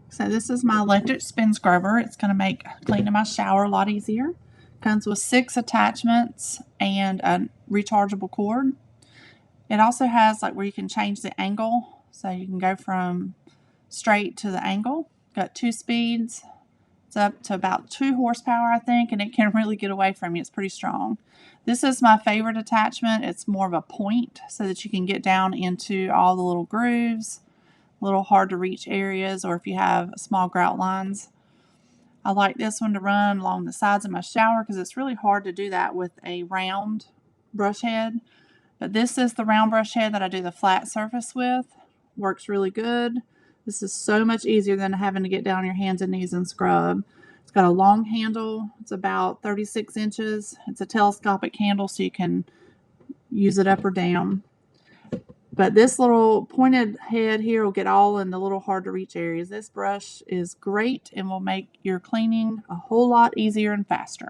So this is my electric spin scrubber. It's going to make cleaning my shower a lot easier. Comes with 6 attachments and a rechargeable cord. It also has like where you can change the angle, so you can go from straight to the angle. Got 2 speeds. It's up to about 2 horsepower, I think, and it can really get away from you. It's pretty strong. This is my favorite attachment. It's more of a point so that you can get down into all the little grooves, little hard to reach areas, or if you have small grout lines. I like this one to run along the sides of my shower because it's really hard to do that with a round brush head. But this is the round brush head that I do the flat surface with. Works really good. This is so much easier than having to get down on your hands and knees and scrub. It's got a long handle. It's about 36 inches. It's a telescopic handle, so you can use it up or down. But this little pointed head here will get all in the little hard to reach areas. This brush is great and will make your cleaning a whole lot easier and faster.